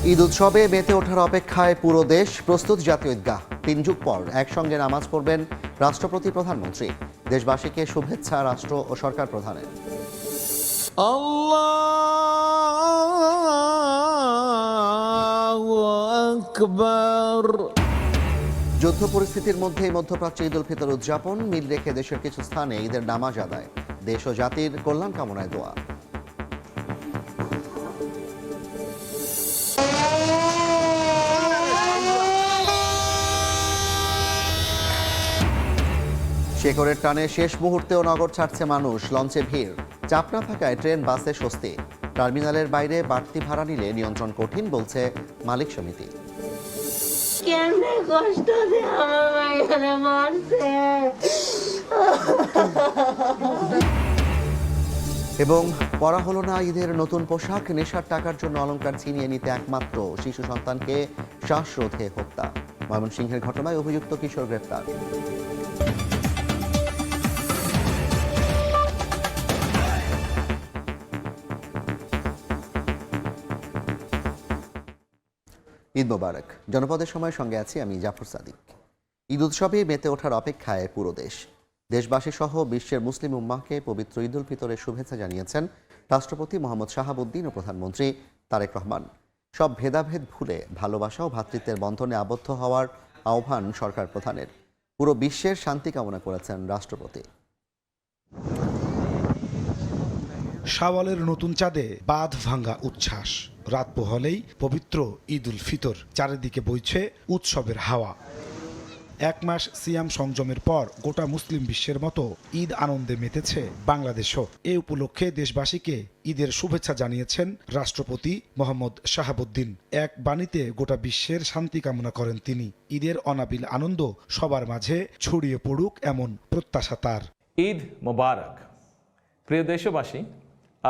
ঈদ উৎসবে মেতে ওঠার অপেক্ষায় পুরো দেশ প্রস্তুত। জাতীয় ঈদগাহ ৩ যুগ পর একসঙ্গে নামাজ পড়বেন রাষ্ট্রপতি, প্রধানমন্ত্রী। দেশবাসীকে শুভেচ্ছা রাষ্ট্র ও সরকার প্রধানের। আল্লাহু আকবার। যুদ্ধ পরিস্থিতির মধ্যেই মধ্যপ্রাচ্যে ঈদ উল ফিতর উদযাপন। মিল রেখে দেশের কিছু স্থানে ঈদের নামাজ আদায়। দেশ ও জাতির কল্যাণ কামনায় দোয়া। শেকড়ের টানে শেষ মুহূর্তেও নগর ছাড়ছে মানুষ। লঞ্চে ভিড়, চাপ না থাকায় ট্রেন বাসে স্বস্তি। টার্মিনালের বাইরে বাড়তি ভাড়া নিলে নিয়ন্ত্রণ কঠিন, বলছে মালিক সমিতি। কেমনে কষ্ট দিয়ে আমার মাইয়ারে মারছে। এবং পরা হলো না ঈদের নতুন পোশাক। নেশার টাকার জন্য অলংকার ছিনিয়ে নিতে একমাত্র শিশু সন্তানকে শ্বাসরোধে হত্যা। ময়মনসিংহের ঘটনায় অভিযুক্ত কিশোর গ্রেপ্তার। ঈদ মোবারক। জনপদের সময়ের সঙ্গে আছি আমি জাফর সাদিক। ঈদ উৎসবে মেতে ওঠার অপেক্ষায় পুরো দেশ। দেশবাসী সহ বিশ্বের মুসলিম উম্মাহকে পবিত্র ঈদ উল ফিতরের শুভেচ্ছা জানিয়েছেন রাষ্ট্রপতি মোহাম্মদ শাহাবুদ্দিন ও প্রধানমন্ত্রী তারেক রহমান। সব ভেদাভেদ ভুলে ভালোবাসা ও ভ্রাতৃত্বের বন্ধনে আবদ্ধ হওয়ার আহ্বান সরকার প্রধানের। পুরো বিশ্বের শান্তি কামনা করেছেন রাষ্ট্রপতি। শাওয়ালের নতুন চাঁদে বাঁধ ভাঙ্গা উচ্ছ্বাস। রাত পোহলেই পবিত্র ঈদ উল ফিতর, চারিদিকে বইছে উৎসবের হাওয়া। এক মাস সিয়াম সংযমের পর গোটা মুসলিম বিশ্বের মতো ঈদ আনন্দে মেতেছে বাংলাদেশও। এ উপলক্ষে দেশবাসীকে ঈদের শুভেচ্ছা জানিয়েছেন রাষ্ট্রপতি মোহাম্মদ শাহাবুদ্দিন। এক বাণীতে গোটা বিশ্বের শান্তি কামনা করেন তিনি। ঈদের অনাবিল আনন্দ সবার মাঝে ছড়িয়ে পড়ুক, এমন প্রত্যাশা তার। ঈদ মোবারক। প্রিয় দেশবাসী,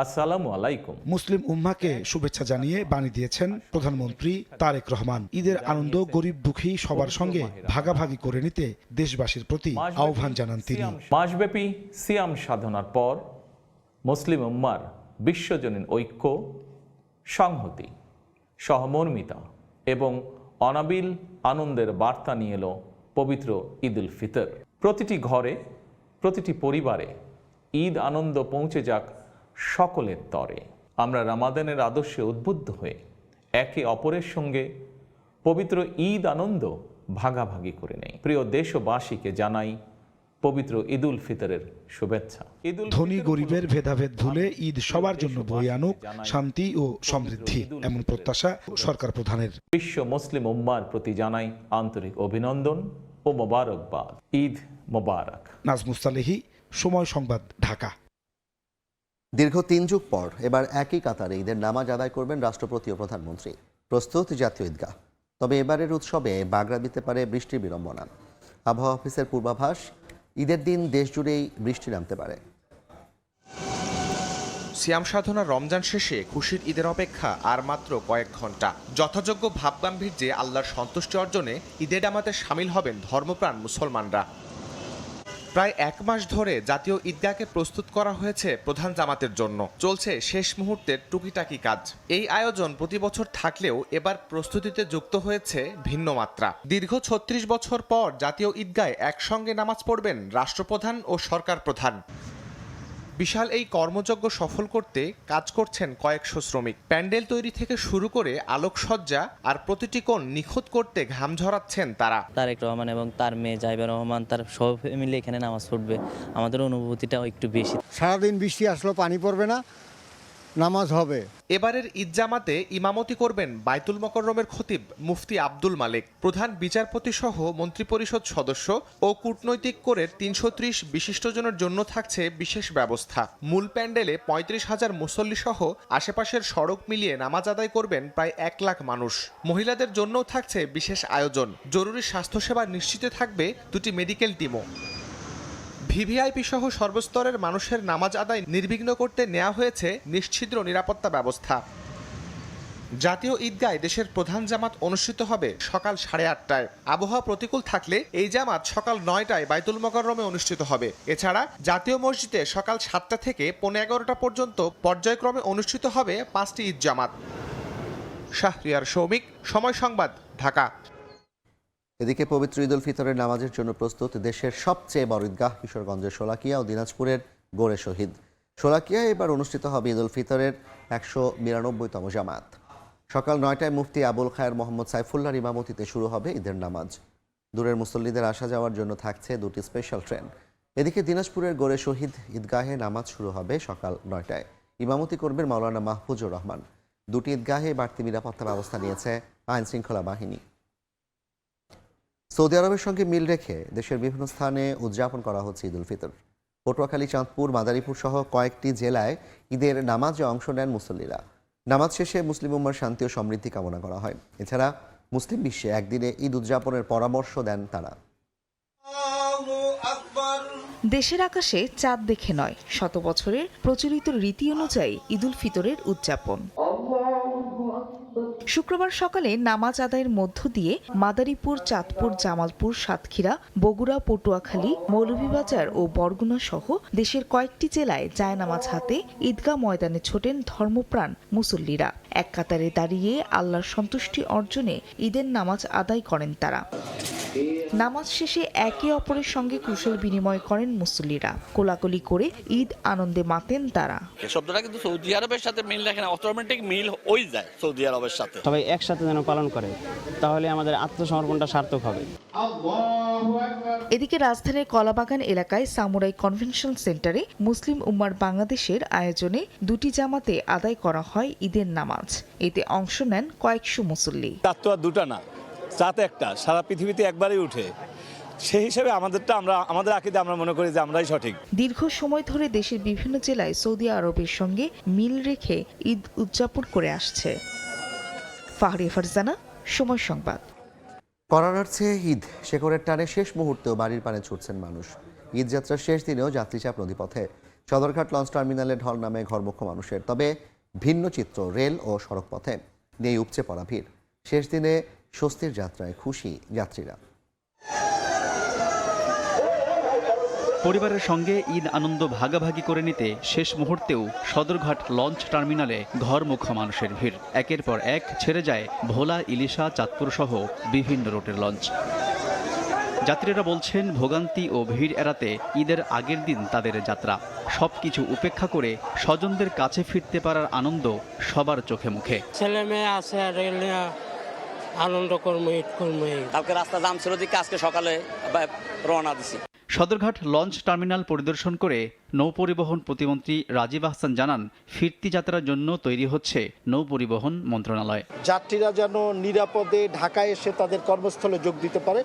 আসসালামু আলাইকুম। মুসলিম উম্মাকে শুভেচ্ছা জানিয়ে বাণী দিয়েছেন প্রধানমন্ত্রী তারেক রহমান। ঈদের আনন্দ গরিব দুঃখী সবার সঙ্গে ভাগাভাগি করে নিতে দেশবাসীর প্রতি আহ্বান জানান তিনি। মাসব্যাপী সিয়াম সাধনার পর মুসলিম উম্মার বিশ্বজনীন ঐক্য, সংহতি, সহমর্মিতা এবং অনাবিল আনন্দের বার্তা নিয়ে এলো পবিত্র ঈদ উল ফিতর। প্রতিটি ঘরে, প্রতিটি পরিবারে ঈদ আনন্দ পৌঁছে যাক সকলের তরে। আমরা রামাদানের আদর্শে উদ্বুদ্ধ হয়ে একে অপরের সঙ্গে পবিত্র ঈদ আনন্দ ভাগাভাগি করে নেই। প্রিয় দেশবাসীকে জানাই পবিত্র ঈদ উল ফিতরের শুভেচ্ছা। ধনী গরিবের ভেদাভেদ ভুলে ঈদ সবার জন্য বয়ে আনুক শান্তি ও সমৃদ্ধি, এমন প্রত্যাশা সরকার প্রধানের। বিশ্ব মুসলিম উম্মার প্রতি জানাই আন্তরিক অভিনন্দন ও মোবারকবাদ। ঈদ মোবারক। নাজমুস সালেহী, সময় সংবাদ, ঢাকা। দীর্ঘ ৩ যুগ পর এবার একই কাতারে ঈদের নামাজ আদায় করবেন রাষ্ট্রপতি ও প্রধানমন্ত্রী। প্রস্তুত জাতীয় ঈদগাহ। তবে এবারের উৎসবে বাগড়া দিতে পারে বৃষ্টির বিড়ম্বনা। আবহাওয়া অফিসের পূর্বাভাস, ঈদের দিন দেশ জুড়েই বৃষ্টি নামতে পারে। সিয়াম সাধনা রমজান শেষে খুশির ঈদের অপেক্ষা আর মাত্র কয়েক ঘন্টা। যথাযোগ্য ভাবগাম্ভীর্যে আল্লাহর সন্তুষ্টি অর্জনে ঈদের নামাজে সামিল হবেন ধর্মপ্রাণ মুসলমানরা। প্রায় এক মাস ধরে জাতীয় ঈদগাহকে প্রস্তুত করা হয়েছে প্রধান জামাতের জন্য। চলছে শেষ মুহূর্তের টুকিটাকি কাজ। এই আয়োজন প্রতি বছর থাকলেও এবার প্রস্তুতিতে যুক্ত হয়েছে ভিন্ন মাত্রা। দীর্ঘ ৩৬ বছর পর জাতীয় ঈদগাহে একসঙ্গে নামাজ পড়বেন রাষ্ট্রপ্রধান ও সরকার প্রধান। বিশাল এই কর্মযজ্ঞ সফল করতে কাজ করছেন কয়েকশো শ্রমিক। প্যান্ডেল তৈরি থেকে শুরু করে আলোকসজ্জা আর প্রতিটি কোণ নিখুঁত করতে ঘাম ঝরাচ্ছেন তারা। তারেক রহমান এবং তার মেয়ে জাইবা রহমান, তার সব মিলে এখানে নামাজ পড়বে। আমাদের অনুভূতিটাও একটু বেশি। সারাদিন বৃষ্টি আসলেও পানি পড়বে না, নামাজ হবে। এবারের ঈদ জামাতে ইমামতি করবেন বাইতুল মোকাররমের খতিব মুফতি আব্দুল মালেক। প্রধান বিচারপতি সহ মন্ত্রিপরিষদ সদস্য ও কূটনৈতিক কোরের ৩৩০ বিশিষ্টজনের জন্য থাকছে বিশেষ ব্যবস্থা। মূল প্যান্ডেলে ৩৫,০০০ মুসল্লি সহ আশেপাশের সড়ক মিলিয়ে নামাজ আদায় করবেন প্রায় ১ লাখ মানুষ। মহিলাদের জন্যও থাকছে বিশেষ আয়োজন। জরুরি স্বাস্থ্যসেবা নিশ্চিতে থাকবে 2টি মেডিকেল টিমও। ভিভিআইপি সহ সর্বস্তরের মানুষের নামাজ আদায় নির্বিঘ্ন করতে নেওয়া হয়েছে নিশ্ছিদ্র নিরাপত্তা ব্যবস্থা। জাতীয় ঈদগাহে দেশের প্রধান জামাত অনুষ্ঠিত হবে সকাল 8:30টায়। আবহাওয়া প্রতিকূল থাকলে এই জামাত সকাল 9টায় বাইতুল মোকাররমে অনুষ্ঠিত হবে। এছাড়া জাতীয় মসজিদে সকাল 7টা থেকে 11:15 পর্যন্ত পর্যায়ক্রমে অনুষ্ঠিত হবে 5টি ঈদ জামাত। শাহরিয়ার সৌমিক, সময় সংবাদ, ঢাকা। এদিকে পবিত্র ঈদ উল ফিতরের নামাজের জন্য প্রস্তুত দেশের সবচেয়ে বড় ঈদগাহ কিশোরগঞ্জের শোলাকিয়া ও দিনাজপুরের গোরে শহীদ। শোলাকিয়ায় এবার অনুষ্ঠিত হবে ঈদ উল ফিতরের 192তম জামাত। সকাল 9টায় মুফতি আবুল খায়ের মোহাম্মদ সাইফুল্লাহর ইমামতিতে শুরু হবে ঈদের নামাজ। দূরের মুসল্লিদের আসা যাওয়ার জন্য থাকছে 2টি স্পেশাল ট্রেন। এদিকে দিনাজপুরের গোরে শহীদ ঈদগাহে নামাজ শুরু হবে সকাল 9টায়। ইমামতি করবেন মাওলানা মাহফুজুর রহমান। 2টি ঈদগাহে বাড়তি নিরাপত্তা ব্যবস্থা নিয়েছে আইন শৃঙ্খলা বাহিনী। সৌদি আরবের সঙ্গে মিল রেখে দেশের বিভিন্ন স্থানে উদযাপন করা হচ্ছে ঈদ উল ফিতর। পটুয়াখালী, চাঁদপুর, মাদারীপুর সহ কয়েকটি জেলায় ঈদের নামাজে অংশ নেন মুসল্লিরা। নামাজ শেষে মুসলিম উম্মার শান্তি ও সমৃদ্ধি কামনা করা হয়। এছাড়া মুসলিম বিশ্বে একদিনে ঈদ উদযাপনের পরামর্শ দেন তারা। দেশের আকাশে চাঁদ দেখে নয়, শত বছরের প্রচলিত রীতি অনুযায়ী ঈদ উল ফিতরের উদযাপন। শুক্রবার সকালে নামাজ আদায়ের মধ্য দিয়ে মাদারীপুর, চাঁদপুর, জামালপুর, সাতক্ষীরা, বগুড়া, পটুয়াখালী, মৌলভীবাজার ও বরগুনা সহ দেশের কয়েকটি জেলায় জায়নামাজ হাতে ঈদগাহ ময়দানে ছোটেন ধর্মপ্রাণ মুসল্লিরা। এক কাতারে দাঁড়িয়ে আল্লাহর সন্তুষ্টি অর্জনে ঈদের নামাজ আদায় করেন তারা। নামাজ শেষে একে অপরের সঙ্গে কুশল বিনিময় করেন মুসল্লিরা। কোলাকুলি করে ঈদ আনন্দে মাতেন তারা। শব্দটা কিন্তু সৌদি আরবের সাথে মিল রাখে না, অটোমেটিক মিল হয়ে যায় সৌদি আরবের সাথে। সবাই একসাথে যেন পালন করে, তাহলে আমাদের আত্মসমর্পণটা সার্থক হবে। এদিকে রাজধানীর কলাবাগান এলাকায় সামুরাই কনভেনশন সেন্টারে মুসলিম উম্মার বাংলাদেশের আয়োজনে 2টি জামাতে আদায় করা হয় ঈদের নামাজ। এতে অংশ নেন কয়েকশো মুসল্লি। চাঁদ তো আর দুটা না, চাঁদ একটা, সারা পৃথিবীতে একবারই উঠে। সেই হিসেবে আমাদের আকীদা আমরা মনে করি যে আমরাই সঠিক। দীর্ঘ সময় ধরে দেশের বিভিন্ন জেলায় সৌদি আরবের সঙ্গে মিল রেখে ঈদ উদযাপন করে আসছে। ফাহরিয়া ফারজানা, সময় সংবাদ। করোনার চেয়ে ঈদ শেকড়ের টানে শেষ মুহূর্তেও বাড়ির পানে ছুটছেন মানুষ। ঈদ যাত্রার শেষ দিনেও যাত্রীচাপ নদীপথে। সদরঘাট লঞ্চ টার্মিনালে ঢল নামে ঘরমুখ মানুষের। তবে ভিন্ন চিত্র রেল ও সড়ক পথে। নেই উপচে পড়া ভিড়। শেষ দিনে স্বস্তির যাত্রায় খুশি যাত্রীরা। পরিবারের সঙ্গে ঈদ আনন্দ ভাগাভাগি করে নিতে শেষ মুহূর্তেও সদরঘাট লঞ্চ টার্মিনালে ঘরমুখ মানুষের ভিড়। একের পর এক ছেড়ে যায় ভোলা, ইলিশা, চাঁদপুর সহ বিভিন্ন রুটের লঞ্চ। যাত্রীরা বলছেন ভোগান্তি ও ভিড় এড়াতে ঈদের আগের দিন তাদের যাত্রা। সবকিছু উপেক্ষা করে স্বজনদের কাছে ফিরতে পারার আনন্দ সবার চোখে মুখে। ছেলে মেয়ে আছে আর আনন্দ কর্ম, ঈদ কর্ম। কালকে রাস্তা জাম ছিল দিকে, আজকে সকালে রওনা দিছি। সদরঘাট লঞ্চ টার্মিনাল পরিদর্শন করে নৌ পরিবহন প্রতিমন্ত্রী রাজীব আহসান জানান, ফিরতি যাত্রার জন্য তৈরি হচ্ছে নৌ পরিবহন মন্ত্রণালয়। যাত্রীরা যেন নিরাপদে ঢাকায় এসে তাদের কর্মস্থলে যোগ দিতে পারে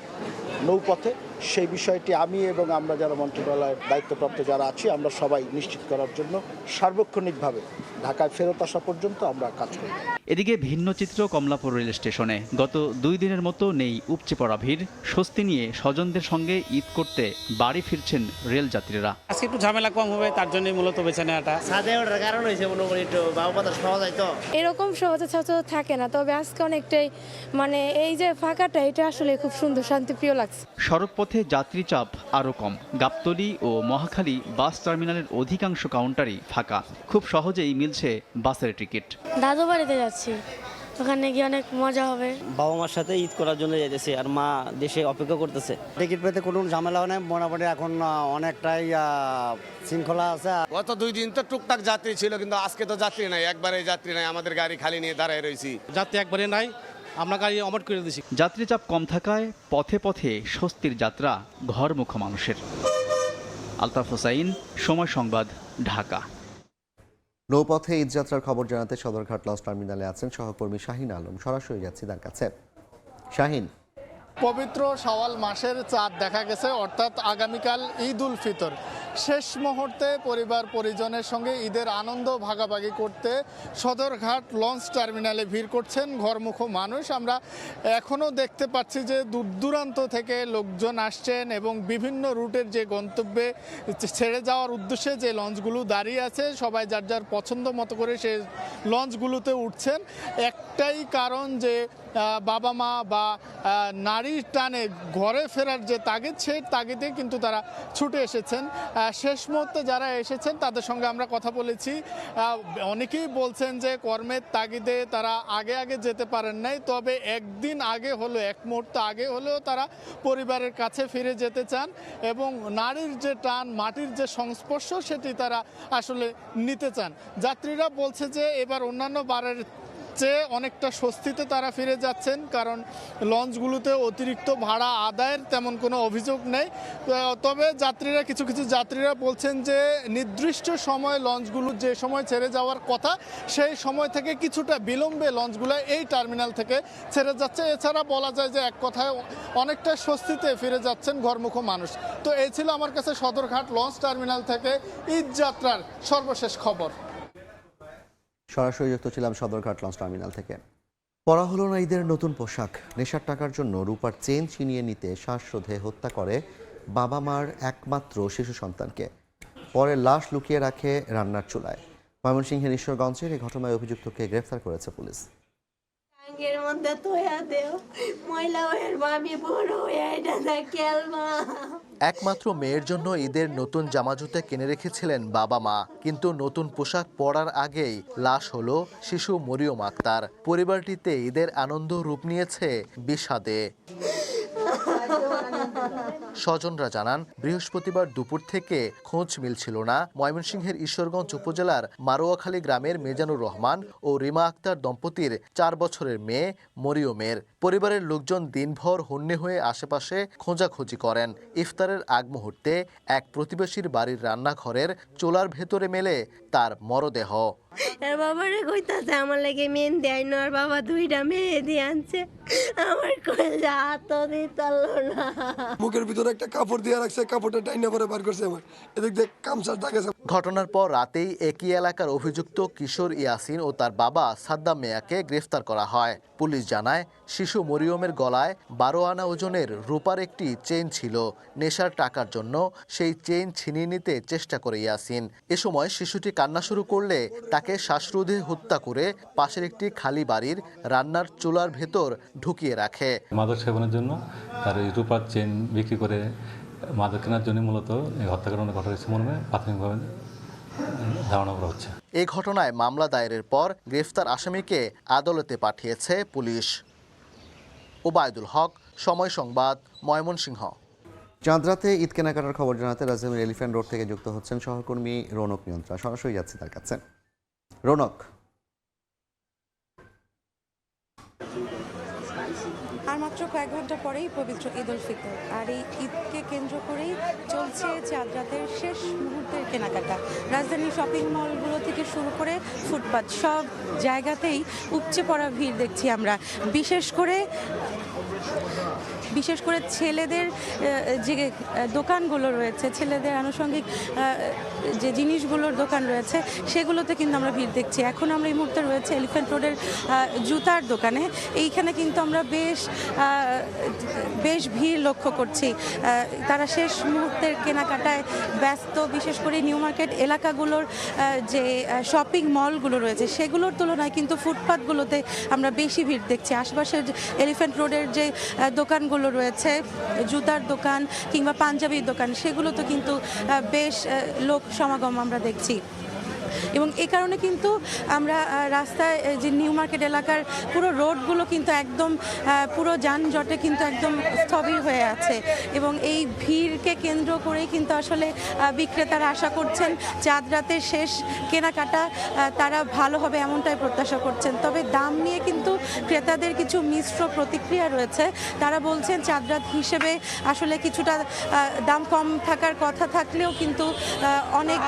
নৌপথে, সেই বিষয়টি আমি এবং আমরা যারা মন্ত্রণালয়ের দায়িত্বপ্রাপ্ত যারা আছি আমরা সবাই নিশ্চিত করার জন্য সার্বক্ষণিকভাবে ঢাকায় ফেরত আসা পর্যন্ত আমরা কাজ করি। এদিকে ভিন্ন চিত্র কমলাপুর রেল স্টেশনে। গত 2 দিনের মতো নেই উপচে পড়া ভিড়। স্বস্তি নিয়ে স্বজনদের সঙ্গে ঈদ করতে বাড়ি ফিরছেন রেল যাত্রীরা। আজকে একটু ঝামেলা কম হবে, তার জন্যই মূলত বেছে নেওয়াটা। সাথে ওঠার কারণ হয়েছে মনে করি একটু বাবু বাতাস পাওয়া যায় তো। এরকম সহজে থাকে না, তবে আজকে অনেকটাই এই যে ফাঁকাটা, এটা আসলে খুব সুন্দর, শান্তিপ্রিয় লাগছে। সড়ক পথে যাত্রী চাপ আরও কম। গাবতলী ও মহাখালী বাস টার্মিনালের অধিকাংশ কাউন্টারই ফাঁকা। খুব সহজেই মিলছে বাসের টিকিট। দাদু বাড়িতে যাচ্ছি, ওখানে গিয়ে অনেক মজা হবে। বাবা মার সাথে ঈদ করার জন্য যেতেছি, আর মা দেশে অপেক্ষা করতেছে। টিকিট পেতে কোনো ঝামেলাও নেই, মোটামুটি এখন অনেকটাই শৃঙ্খলা আছে। গত 2 দিন তো টুকটাক যাত্রী ছিল, কিন্তু আজকে তো যাত্রী নাই, একবারে যাত্রী নাই। আমাদের গাড়ি খালি নিয়ে দাঁড়ায় রয়েছি। যাত্রী একবারে নাই, আমরা গাড়ি অমট করে দিছি। যাত্রী চাপ কম থাকায় পথে পথে স্বস্তির যাত্রা ঘরমুখ মানুষের। আলতাফ হোসাইন, সময় সংবাদ, ঢাকা। নৌপথে ঈদযাত্রার খবর জানাতে সদরঘাট লঞ্চ টার্মিনালে আছেন সহকর্মী শাহিন আলম। সরাসরি যাচ্ছি তার কাছে। শাহিন, পবিত্র শাওয়াল মাসের চাঁদ দেখা গেছে, অর্থাৎ আগামীকাল ঈদ উল ফিতর। শেষ মুহূর্তে পরিবার পরিজনের সঙ্গে ঈদের আনন্দ ভাগাভাগি করতে সদরঘাট লঞ্চ টার্মিনালে ভিড় করছেন ঘরমুখ মানুষ। আমরা এখনও দেখতে পাচ্ছি যে দূর দূরান্ত থেকে লোকজন আসছেন এবং বিভিন্ন রুটের যে গন্তব্যে ছেড়ে যাওয়ার উদ্দেশ্যে যে লঞ্চগুলো দাঁড়িয়ে আছে, সবাই যার যার পছন্দ মতো করে সেই লঞ্চগুলোতে উঠছেন। একটাই কারণ যে বাবা মা বা নারীর টানে ঘরে ফেরার যে তাগিদ, সেই তাগিদে কিন্তু তারা ছুটে এসেছেন। শেষ মুহূর্তে যারা এসেছেন তাদের সঙ্গে আমরা কথা বলেছি। অনেকেই বলছেন যে কর্মের তাগিদে তারা আগে যেতে পারেন নাই, তবে একদিন আগে হলেও, এক মুহূর্ত আগে হলেও তারা পরিবারের কাছে ফিরে যেতে চান এবং নারীর যে টান, মাটির যে সংস্পর্শ, সেটি তারা আসলে নিতে চান। যাত্রীরা বলছে যে এবার অন্যান্য বারের চেয়ে অনেকটা স্বস্তিতে তারা ফিরে যাচ্ছেন, কারণ লঞ্চগুলোতে অতিরিক্ত ভাড়া আদায়ের তেমন কোনো অভিযোগ নেই। তবে কিছু যাত্রীরা বলছেন যে নির্দিষ্ট সময় লঞ্চগুলো যে সময় ছেড়ে যাওয়ার কথা, সেই সময় থেকে কিছুটা বিলম্বে লঞ্চগুলো এই টার্মিনাল থেকে ছেড়ে যাচ্ছে। এছাড়া বলা যায় যে এক কথায় অনেকটা স্বস্তিতে ফিরে যাচ্ছেন ঘরমুখ মানুষ। তো এই ছিল আমার কাছে সদরঘাট লঞ্চ টার্মিনাল থেকে ঈদ যাত্রার সর্বশেষ খবর। সরাসরি যুক্ত ছিলাম সদরঘাট লঞ্চ টার্মিনাল থেকে। পরা হলো না ঈদের নতুন পোশাক। নেশার টাকার জন্য রূপার চেন ছিনিয়ে নিতে শ্বাসরোধে হত্যা করে বাবা মার একমাত্র শিশু সন্তানকে। পরে লাশ লুকিয়ে রাখে রান্নার চুলায়। ময়মনসিংহের ঈশ্বরগঞ্জের এই ঘটনায় অভিযুক্তকে গ্রেফতার করেছে পুলিশ। এর মধ্যে তোয়া দেও ময়লা হয়ে মামি বড় হয়ে এটা না খেলবা। একমাত্র মেয়ের জন্য ঈদের নতুন জামা জুতা কিনে রেখেছিলেন বাবা মা, কিন্তু নতুন পোশাক পরার আগেই লাশ হলো শিশু মরিয়ম আক্তার। পরিবারটিতে ঈদের আনন্দ রূপ নিয়েছে বিষাদে। স্বজনরা জানান, বৃহস্পতিবার দুপুর থেকে খোঁজ মিলছিল না ময়মনসিংহের ঈশ্বরগঞ্জ উপজেলার মারোয়াখালী গ্রামের মেজানুর রহমান ও রিমা আক্তার দম্পতির 4 বছরের মেয়ে মরিয়মের। পরিবারের লোকজন দিনভর হন্যে হয়ে আশেপাশে খোঁজাখুঁজি করেন। ইফতারের আগ মুহূর্তে এক প্রতিবেশীর বাড়ির রান্নাঘরের চোলার ভেতরে মেলে তার মরদেহ। আর বাবারে কইতাছে আমার লাগে মেহেন্দি আইনো, আর বাবা 2টা মেহেন্দি আনছে, আমার কইলা হাত দিতাল না। মুখের ভিতরে একটা কাপড় দিয়ে রাখছে, কাপড়টা টাইনা পরে বার করছে আমার। এদিক দিয়ে কামসার দাগ আছে। ঘটনার পর রাতেই একই এলাকার অভিযুক্ত কিশোর ইয়াসিন ও তার বাবা সাদ্দাম মিয়াকে গ্রেফতার করা হয়। পুলিশ জানায়, শিশু মরিয়মের গলায় 12 আনা ওজনের রূপার একটি চেইন ছিল। নেশার টাকার জন্য সেই চেইন ছিনিয়ে নিতে চেষ্টা করে ইয়াসিন। এ সময় শিশুটি কান্না শুরু করলে তাকে শ্বাসরোধে হত্যা করে পাশের একটি খালি বাড়ির রান্নার চুলার ভেতর ঢুকিয়ে রাখে। মাদক সেবনের জন্য তার এই রূপার চেন বিক্রি করে মাদক কেনার জন্য মূলত এই হত্যাকাণ্ড ঘটা হয়েছে মর্মে প্রাথমিকভাবে ধারণা করা হচ্ছে। এই ঘটনায় মামলা দায়েরের পর গ্রেফতার আসামিকে আদালতে পাঠিয়েছে পুলিশ। ওবায়দুল হক, সময় সংবাদ, ময়মনসিংহ। চাঁদরাতে ঈদ কেনাকাটার খবর জানাতে রাজধানীর এলিফ্যান্ট রোড থেকে যুক্ত হচ্ছেন সহকর্মী রৌনক নিয়ন্ত্রণ। সরাসরি যাচ্ছে তার কাছে। রৌনক, আর মাত্র কয়েক ঘন্টা পরেই পবিত্র ঈদ উল ফিতর, আর এই ঈদকে কেন্দ্র করেই চলছে চাঁদরাতের শেষ মুহূর্তের কেনাকাটা। রাজধানীর শপিং মলগুলো থেকে শুরু করে ফুটপাত সব জায়গাতেই উপচে পড়া ভিড় দেখছি আমরা। বিশেষ করে ছেলেদের যে দোকানগুলো রয়েছে, ছেলেদের আনুষঙ্গিক যে জিনিসগুলোর দোকান রয়েছে, সেগুলোতে কিন্তু আমরা ভিড় দেখছি। এখন আমরা এই মুহূর্তে রয়েছে এলিফ্যান্ট রোডের জুতার দোকানে। এইখানে কিন্তু আমরা বেশ ভিড় লক্ষ্য করছি। তারা শেষ মুহূর্তের কেনাকাটায় ব্যস্ত। বিশেষ করে নিউ মার্কেট এলাকাগুলোর যে শপিং মলগুলো রয়েছে, সেগুলোর তুলনায় কিন্তু ফুটপাতগুলোতে আমরা বেশি ভিড় দেখছি। আশপাশের এলিফ্যান্ট রোডের যে দোকানগুলো রয়েছে, জুতার দোকান কিংবা পাঞ্জাবির দোকান, সেগুলোতে কিন্তু বেশ লোক সমাগম আমরা দেখছি। এবং এই কারণে কিন্তু আমরা রাস্তায় যে নিউ মার্কেট এলাকার পুরো রোডগুলো কিন্তু একদম পুরো যানজটে কিন্তু একদম স্থবির হয়ে আছে। এবং এই ভিড়কে কেন্দ্র করেই কিন্তু আসলে বিক্রেতারা আশা করছেন চাঁদরাতের শেষ কেনাকাটা তারা ভালো হবে, এমনটাই প্রত্যাশা করছেন। তবে দাম নিয়ে কিন্তু ক্রেতাদের কিছু মিশ্র প্রতিক্রিয়া রয়েছে। তারা বলছেন চাঁদরাত হিসেবে আসলে কিছুটা দাম কম থাকার কথা থাকলেও কিন্তু অনেক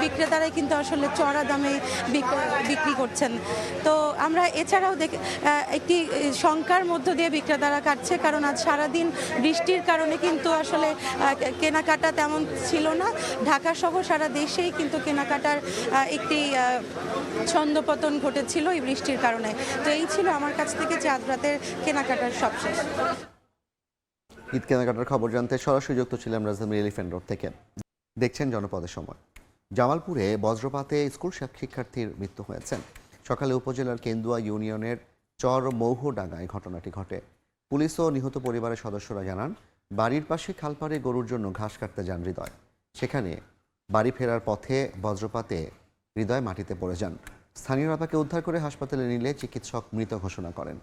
বিক্রেতারাই কিন্তু আসলে চড়া দামে বিক্রি করছেন। তো আমরা এছাড়াও একটি শঙ্কার মধ্য দিয়ে বিক্রেতারা কাটছে, কারণ আজ সারাদিন বৃষ্টির কারণে কিন্তু আসলে কেনাকাটা তেমন ছিল না। ঢাকা সহ সারা দেশেই কিন্তু কেনাকাটার একটি ছন্দপতন ঘটেছিল এই বৃষ্টির কারণে। তো এই ছিল আমার কাছ থেকে চাঁদরাতের কেনাকাটার সবশেষ। ঈদ কেনাকাটার খবর জানতে সরাসরি যুক্ত ছিলাম রাজধানীর এলিফ্যান্ট রোড থেকে। দেখছেন জনপদের সময়। জামালপুরে বজ্রপাতে স্কুল শিক্ষার্থীর মৃত্যু হয়েছে। সকালে উপজেলার কেন্দুয়া ইউনিয়নের চর মৌহডাঙ্গায় ঘটনাটি ঘটে। পুলিশ ও নিহত পরিবারের সদস্যরা জানান, বাড়ির পাশে খালপাড়ে গরুর জন্য ঘাস কাটতে যান হৃদয়। সেখানে বাড়ি ফেরার পথে বজ্রপাতে হৃদয় মাটিতে পড়ে যান। স্থানীয়রা তাকে উদ্ধার করে হাসপাতালে নিলে চিকিৎসক মৃত ঘোষণা করেন।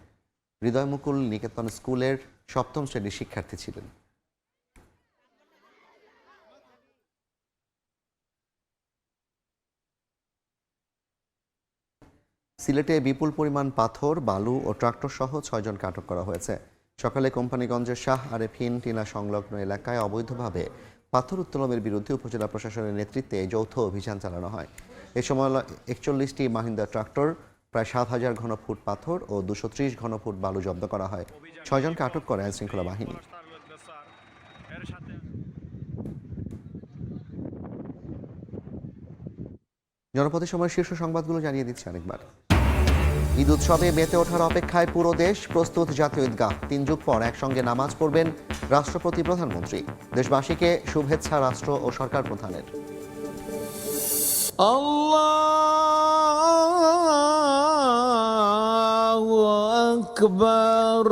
হৃদয় মুকুল নিকেতন স্কুলের 7ম শ্রেণীর শিক্ষার্থী ছিলেন। সিলেটে বিপুল পরিমাণ পাথর, বালু ও ট্রাক্টর সহ 6 জনকে আটক করা হয়েছে। সকালে কোম্পানিগঞ্জের শাহ আরেফিন টিলা সংলগ্ন এলাকায় অবৈধভাবে পাথর উত্তোলনের বিরুদ্ধে উপজেলা প্রশাসনের নেতৃত্বে যৌথ অভিযান চালানো হয়। এ সময় 41টি মাহিন্দ্রা ট্রাক্টর, প্রায় 7,000 ঘনফুট পাথর ও 230 ঘনফুট বালু জব্দ করা হয়। 6 জনকে আটক করে আইনশৃঙ্খলা বাহিনী। জনপদের সময় শীর্ষ সংবাদগুলো জানিয়ে দিচ্ছে আরেকবার। ঈদ উৎসবে মেতে ওঠার অপেক্ষায় পুরো দেশ, প্রস্তুত জাতীয় ঈদগাহ। 3 যুগ পর একসঙ্গে নামাজ পড়বেন রাষ্ট্রপতি, প্রধানমন্ত্রী। দেশবাসীকে শুভেচ্ছা রাষ্ট্র ও সরকার প্রধানের। আল্লাহু আকবার।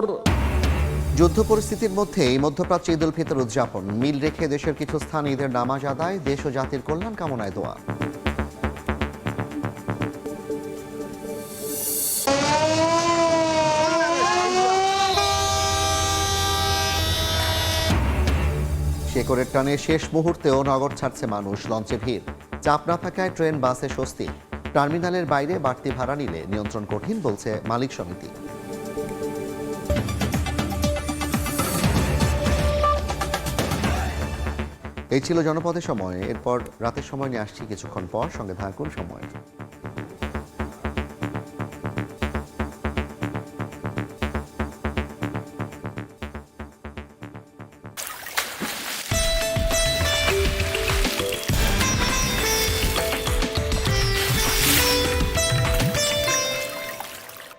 যুদ্ধ পরিস্থিতির মধ্যেই মধ্যপ্রাচ্যে ঈদ উল ফিতর উদযাপন। মিল রেখে দেশের কিছু স্থানে ঈদের নামাজ আদায়, দেশ ও জাতির কল্যাণ কামনায় দোয়া। শেকড়ের টানে শেষ মুহূর্তেও নগর ছাড়ছে মানুষ, লঞ্চে ভিড়। চাপ না থাকায় ট্রেন, বাসে স্বস্তি। টার্মিনালের বাইরে বাড়তি ভাড়া নিলে নিয়ন্ত্রণ কঠিন, বলছে মালিক সমিতি। এই ছিল জনপদের সময়। এরপর রাতের সময় নিয়ে আসছি কিছুক্ষণ পর, সঙ্গে থাকুন সময়।